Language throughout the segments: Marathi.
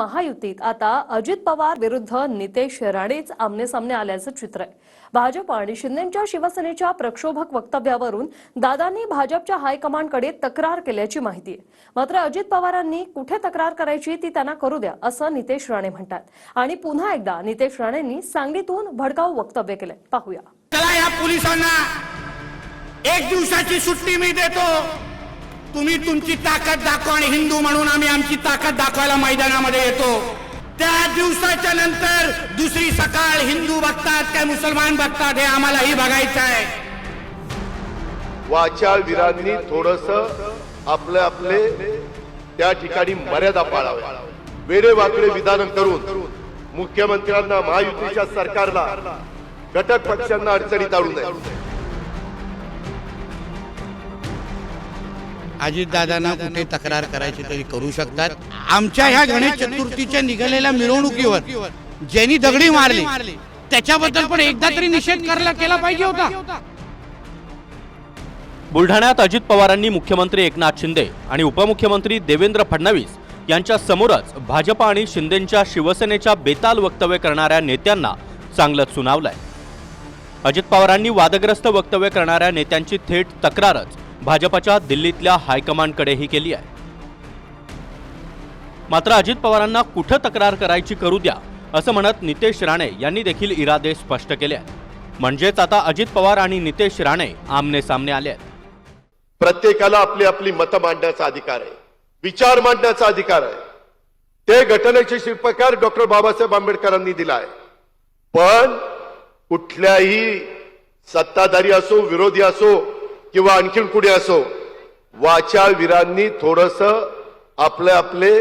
महायुतीत आता अजित पवार विरुद्ध नितेश राणेच आमनेसामने आल्याचं चित्र आहे। भाजप आणि शिंदेच्या शिवसेनेच्या प्रक्षोभक वक्तव्यावरून दादांनी भाजपच्या हायकमांडकडे तक्रार केल्याची माहिती आहे। मात्र अजित पवारांनी कुठे तक्रार करायची ती त्यांना करू द्या असं नितेश राणे म्हणतात। आणि पुन्हा एकदा नितेश राणेंनी सांगलीतून भडकाऊ वक्तव्य केले, पाहूया। चला या पोलिसांना एक दिवसाची सुट्टी मी देतो, तुम्ही तुमची ताकद दाखवा आणि हिंदू म्हणून आम्ही आमची ताकद दाखवायला मैदानामध्ये येतो। त्या दिवसाच्या नंतर दुसरी सकाळ हिंदू बघतात काय मुसलमान बघतात हे आम्हालाही बघायचं आहे। वाचाळ वीरांनी थोडंसं आपले त्या ठिकाणी मर्यादा पाळाव्या। वेडे वाकडे विधान करून मुख्यमंत्र्यांना, महायुतीच्या सरकारला, घटक पक्षांना अडचणीत आणू नये। अजितदादांना कुठे तक्रार करायची तरी करू शकतात। आमच्या ह्या गणेश चतुर्थीच्या निघालेल्या मिरवणुकीवर ज्यांनी दगडी मारली त्याच्याबद्दल पण एकदा तरी निषेध केला पाहिजे होता। बुलढाण्यात अजित पवारांनी मुख्यमंत्री एकनाथ शिंदे आणि उपमुख्यमंत्री देवेंद्र फडणवीस यांच्या समोरच भाजप आणि शिंदेच्या शिवसेनेच्या बेताल वक्तव्य करणाऱ्या नेत्यांना चांगलंच सुनावलंय। अजित पवारांनी वादग्रस्त वक्तव्य करणाऱ्या नेत्यांची थेट तक्रारच भाजपच्या दिल्लीतल्या हायकमांडकडेही केली आहे। मात्र अजित पवारांना कुठं तक्रार करायची करू द्या असं म्हणत नितेश राणे यांनी देखील इरादे स्पष्ट केले आहेत। म्हणजेच आता अजित पवार आणि नितेश राणे आमने सामने आले आहेत। प्रत्येकाला आपली आपली मतं मांडण्याचा अधिकार आहे, विचार मांडण्याचा अधिकार आहे। ते घटनेचे शिल्पकार डॉक्टर बाबासाहेब आंबेडकरांनी दिला आहे। पण कुठल्याही सत्ताधारी असो, विरोधी असो किंवा आणखीन कुठे असो, वाचाळ वीरांनी थोडंसं आपले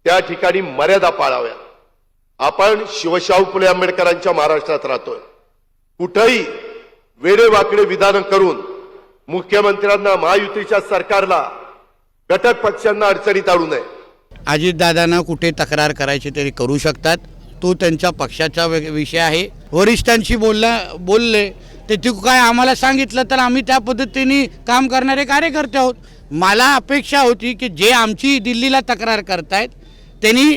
त्या ठिकाणी मर्यादा पाळाव्या। आपण शिवशाहू फुले आंबेडकरांच्या महाराष्ट्रात राहतोय। कुठेही वेडे वाकडे विधान करून मुख्यमंत्र्यांना, महायुतीच्या सरकारला, घटक पक्षांना अडचणीत आणू नये। अजितदादांना कुठे तक्रार करायची तरी करू शकतात, तो त्यांच्या पक्षाचा विषय आहे। वरिष्ठांशी बोलले ते काय आम्हाला सांगितलं तर आम्ही त्या पद्धतीने काम करणारे कार्यकर्ते आहोत। मला अपेक्षा होती की जे आमची दिल्लीला तक्रार करतायत त्यांनी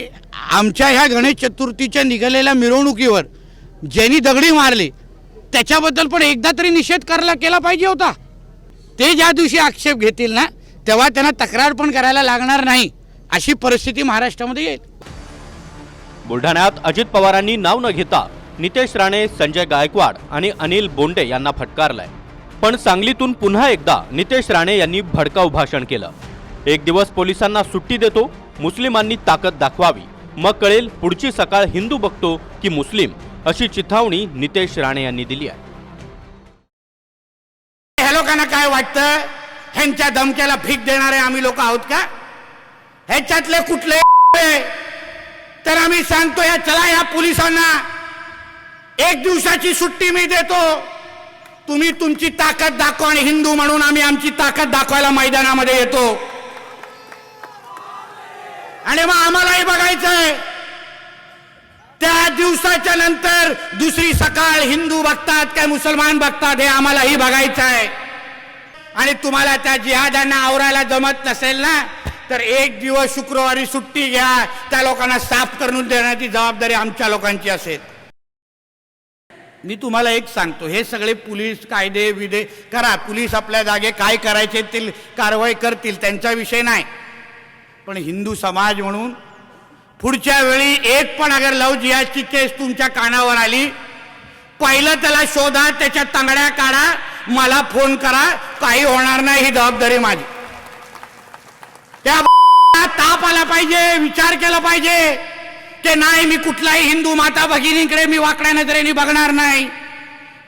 आमच्या ह्या गणेश चतुर्थीच्या निघालेल्या मिरवणुकीवर ज्यांनी दगडी मारली त्याच्याबद्दल पण एकदा तरी निषेध केला पाहिजे होता। ते ज्या दिवशी आक्षेप घेतील ना तेव्हा त्यांना तक्रार पण करायला लागणार नाही, अशी परिस्थिती महाराष्ट्रामध्ये येईल। बुलढाण्यात अजित पवारांनी नाव न घेता नितेश राणे, संजय गायकवाड आणि अनिल बोंडे यांना फटकारलाय। पण सांगलीतून पुन्हा एकदा नितेश राणे यांनी भडकाऊ भाषण केलं। एक दिवस पोलिसांना सुट्टी देतो, मुस्लिमांनी ताकद दाखवावी, मग कळेल पुढची सकाळ हिंदू बघतो की मुस्लिम, अशी चिथावणी नितेश राणे यांनी दिली आहे। ह्या लोकांना काय वाटतं, ह्यांच्या धमक्याला भीक देणारे आम्ही लोक आहोत का? ह्याच्यातले कुठले तर आम्ही सांगतो या चला या पोलिसांना एक दिवसाची सुट्टी मी देतो, तुम्ही तुमची ताकद दाखवा आणि हिंदू म्हणून आम्ही आमची ताकद दाखवायला मैदानामध्ये येतो। आणि मग आम्हालाही बघायचंय त्या दिवसाच्या नंतर दुसरी सकाळ हिंदू बघतात काय मुसलमान बघतात हे आम्हालाही बघायचं आहे। आणि तुम्हाला त्या जिहादांना आवरायला जमत नसेल ना तर एक दिवस शुक्रवारी सुट्टी घ्या, त्या लोकांना साफ करून देण्याची जबाबदारी आमच्या लोकांची असेल। मी तुम्हाला एक सांगतो, हे सगळे पोलीस कायदे विधे करा, पोलीस आपल्या जागे काय करायचे ते कारवाई करतील, त्यांचा विषय नाही। पण हिंदू समाज म्हणून पुढच्या वेळी एक पण अगर लव जिहादची केस तुमच्या कानावर आली, पहिलं त्याला शोधा, त्याच्या तांगड्या काढा, मला फोन करा, काही होणार नाही, ही जबाबदारी माझी। त्या ताप आला पाहिजे, विचार केला पाहिजे की नाही मी कुठलाही हिंदू माता भगिनीकडे मी वाकड्या नजरेने बघणार नाही।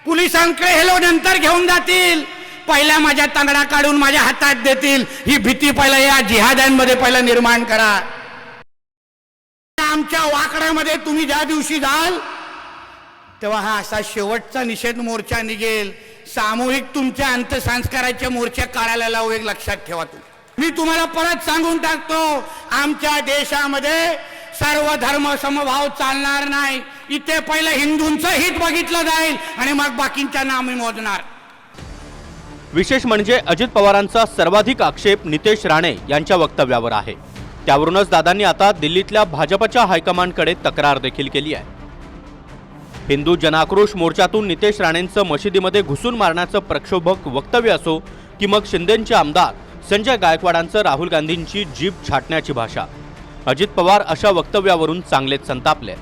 पोलिसांकडे हेलो नंतर घेऊन जातील, पहिल्या माझ्या तांगड्या काढून माझ्या हातात देतील, ही भीती पहिला या जिहाद्यांमध्ये पहिला निर्माण करा। आमच्या वाकड्यामध्ये तुम्ही ज्या दिवशी जाल तेव्हा हा असा शेवटचा निषेध मोर्चा निघेल, सामूहिक तुमच्या अंत्यसंस्काराचे मोर्चे काढायला लावू, एक लक्षात ठेवा। मी तुम्हाला परत सांगून टाकतो, आमच्या देशामध्ये सर्व धर्म समभाव चालणार नाही। इथे पहिलं हिंदूंचं हित बघितलं जाईल आणि मग बाकींच्या नामी मोजणार। विशेष म्हणजे अजित पवारांचा सर्वाधिक आक्षेप नितेश राणे यांच्या वक्तव्यावर आहे। त्यावरूनच दादांनी आता दिल्लीतल्या भाजपच्या हायकमांडकडे तक्रार देखील केली आहे. हिंदू जनाक्रोश मोर्चातून नितेश राणेंचं मशिदीमध्ये घुसून मारण्याचं प्रक्षोभक वक्तव्य असो की मग शिंदेंचे आमदार संजय गायकवाडांचं राहुल गांधींची जीभ छाटण्याची भाषा, अजित पवार अशा वक्तव्यावरून चांगलेच संतापले.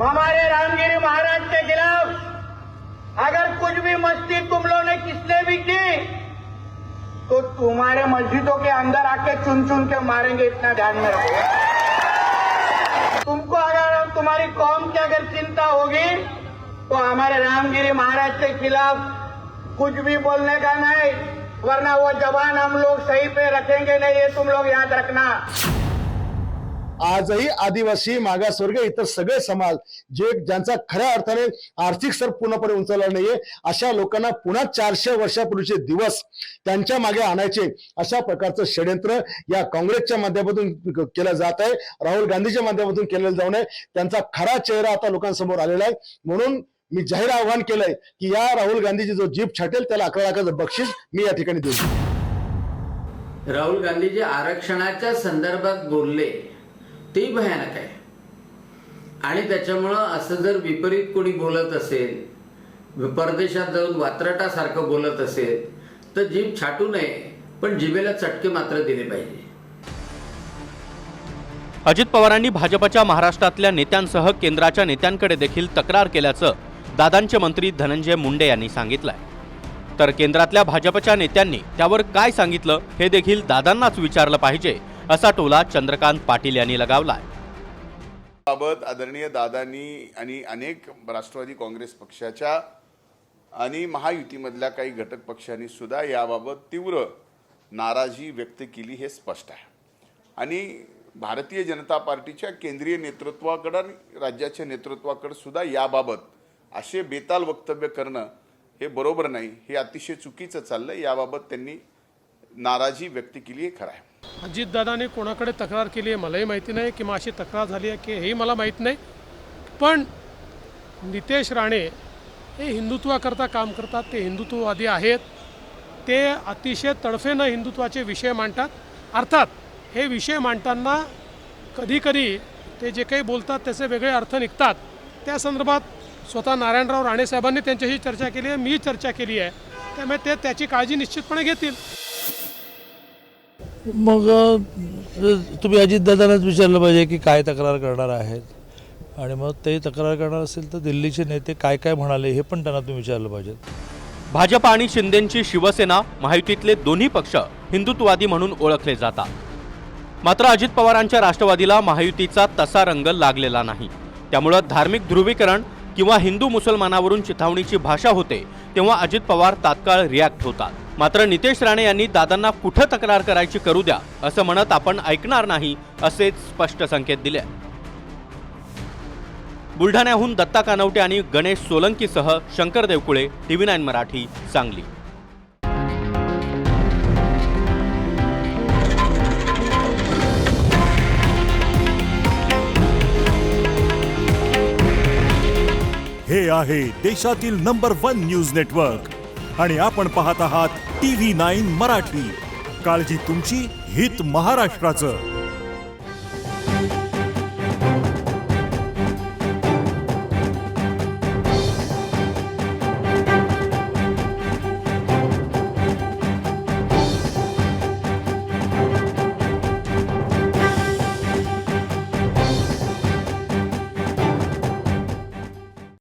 हमारे रामगिरी महाराज के खिलाफ अगर कुछ भी मस्ती तुम लोगों ने किसने भी की तो तुम्हारे मस्जिदों के अंदर आके चुन चुन के मारेंगे, इतना ध्यान में रखो. तुमको अगर तुम्हारी कौम की अगर चिंता होगी तो हमारे रामगिरी महाराज के खिलाफ कुछ भी बोलने का नहीं, वरना वो जबान हम लोग सही पे रखेंगे नहीं, ये तुम लोग याद रखना. आजही आदिवासी, मागासवर्ग, इतर सगळे समाज जे ज्यांचा खऱ्या अर्थाने आर्थिक स्तर पूर्णपणे उंचावला नाहीये अशा लोकांना पुन्हा 400 वर्षापूर्वीचे दिवस त्यांच्या मागे आणायचे अशा प्रकारचं षड्यंत्र या काँग्रेसच्या माध्यमातून केलं जात आहे, राहुल गांधीच्या माध्यमातून केलेलं जाऊ नये. त्यांचा खरा चेहरा आता लोकांसमोर आलेला आहे. म्हणून मी जाहीर आवाहन केलंय की या राहुल गांधीची जो जीभ छाटेल त्याला 11 लाखाचं बक्षीस मी या ठिकाणी देईन. राहुल गांधी जे आरक्षणाच्या संदर्भात बोलले ते भयानक आहे आणि त्याच्यामुळं असं जर विपरीत कोणी बोलत असेल, परदेशात जाऊन वात्रटासारखं बोलत असेल तर जीभ छाटू नये, पण जिभेला चटके मात्र दिले पाहिजे. अजित पवारांनी भाजपच्या महाराष्ट्रातल्या नेत्यांसह केंद्राच्या नेत्यांकडे देखील तक्रार केल्याचं दादांचे मंत्री धनंजय मुंडे यांनी सांगितलंय. तर केंद्रातल्या भाजपच्या नेत्यांनी त्यावर काय सांगितलं हे देखील दादांनाच विचारलं पाहिजे असा टोला चंद्रकांत पाटील यांनी लगावलाय. बाबत आदरणीय दादांनी आणि अनेक राष्ट्रवादी काँग्रेस पक्षाच्या आणि महायुतीमधल्या काही घटक पक्षांनी सुद्धा याबाबत तीव्र नाराजी व्यक्त केली हे स्पष्ट आहे. आणि भारतीय जनता पार्टीच्या केंद्रीय नेतृत्वाकडे आणि राज्याच्या नेतृत्वाकडे सुद्धा याबाबत असे बेताल वक्तव्य करणं हे बरोबर नाही, हे अतिशय चुकीचं चाललंय. याबाबत त्यांनी नाराजी व्यक्त केली हे खरं आहे. अजितदादाने कोणाकडे तक्रार केली आहे मलाही माहिती नाही, किंवा अशी तक्रार झाली आहे की हेही मला माहीत नाही. पण नितेश राणे हे हिंदुत्वाकरता काम करतात, ते हिंदुत्ववादी आहेत, ते अतिशय तडफेनं हिंदुत्वाचे विषय मांडतात. अर्थात हे विषय मांडताना कधीकधी ते जे काही बोलतात त्याचे वेगळे अर्थ निघतात. त्या संदर्भात स्वतः नारायणराव राणे साहेबांनी त्यांच्याशी चर्चा केली आहे, मी चर्चा केली आहे, त्यामुळे ते त्याची काळजी निश्चितपणे घेतील. मग तुम्ही अजितदादांनाच विचारलं पाहिजे की काय तक्रार करणार आहेत, आणि मग ते तक्रार करणार असेल तर दिल्लीचे नेते काय काय म्हणाले हे पण त्यांना तुम्ही विचारलं पाहिजे. भाजप आणि शिंदेंची शिवसेना, महायुतीतले दोन्ही पक्ष हिंदुत्ववादी म्हणून ओळखले जातात. मात्र अजित पवारांच्या राष्ट्रवादीला महायुतीचा तसा रंग लागलेला नाही. त्यामुळं धार्मिक ध्रुवीकरण किंवा हिंदू मुसलमानावरून चिथावणीची भाषा होते तेव्हा अजित पवार तात्काळ रिॲक्ट होतात. मात्र नितेश राणे यांनी दादांना कुठं तक्रार करायची करू द्या असं म्हणत आपण ऐकणार नाही असेच स्पष्ट संकेत दिले. बुलढाण्याहून दत्ता कानवटे आणि गणेश सोलंकीसह शंकर देवकुळे, TV9 मराठी, सांगली. हे आहे देशातील नंबर 1 न्यूज नेटवर्क आणि आपण पाहत आहात TV9 मराठी. काळजी तुमची, हित महाराष्ट्राचं.